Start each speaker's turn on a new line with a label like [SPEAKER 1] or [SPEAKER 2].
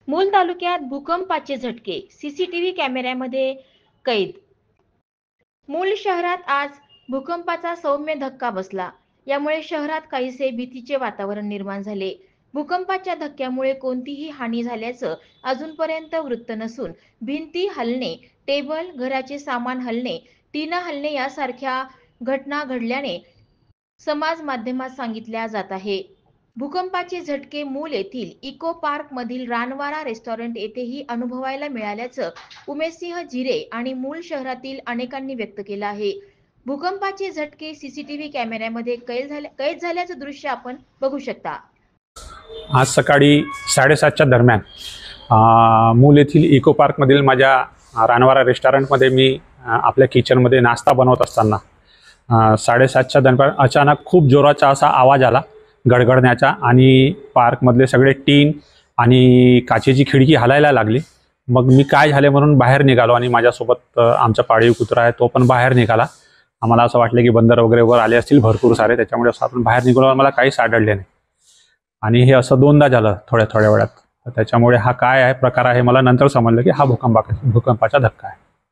[SPEAKER 1] मूल तालुक्यात भूकंपाचे झटके सीसीटीव्ही कॅमेऱ्यामध्ये कैद। मूल शहरात आज भूकंपाचा सौम्य धक्का बसला। यामुळे शहरात काहीसे भीतीचे वातावरण निर्माण झाले। भूकंपाच्या धक्क्यामुळे कोणतीही हानी झाल्याचं अजूनपर्यंत वृत्त नसून भिंती हलणे, टेबल, घराचे सामान हलणे, टीना हलणे यासारख्या घटना घडल्याने समाज माध्यमात सांगितल्या जात आहे। भूकंपाचे झटके मूल येथील इको पार्क मधील रानवारा रेस्टॉरंट येथेही अनुभवायला मिळाल्याचं उमेशसिंह जिरे आणि मूल शहरातील अनेकांनी व्यक्त केलं आहे। भूकंपाचे झटके सीसीटीव्ही कॅमेऱ्यामध्ये कैद झाल्याचं दृश्य आपण बघू शकता।
[SPEAKER 2] आज सकाळी 7:30च्या दरम्यान मूल येथील इको पार्क मधील माझ्या रानवारा रेस्टॉरंटमध्ये मी आपल्या किचनमध्ये नाश्ता बनवत असताना 7:30च्या दरम्यान अचानक खूप जोराचा असा आवाज आला गडगडण्याचा आणि पार्कमधले सगळे टीन आणि काचेची खिडकी हलायला लागली। मग मी काय झाले म्हणून बाहेर निघालो आणि माझ्यासोबत आमचा पाळीव कुत्रा आहे तो पण बाहेर निघाला। आम्हाला असं वाटलं की बंदर वगैरे वर आले असतील भरपूर सारे, त्याच्यामुळे असं आपण बाहेर निघालो, मला काहीच आढळले नाही आणि हे असं दोनदा झालं थोड्या वेळात। त्याच्यामुळे हा काय आहे प्रकार आहे मला नंतर समजलं की हा भूकंपाचा धक्का आहे।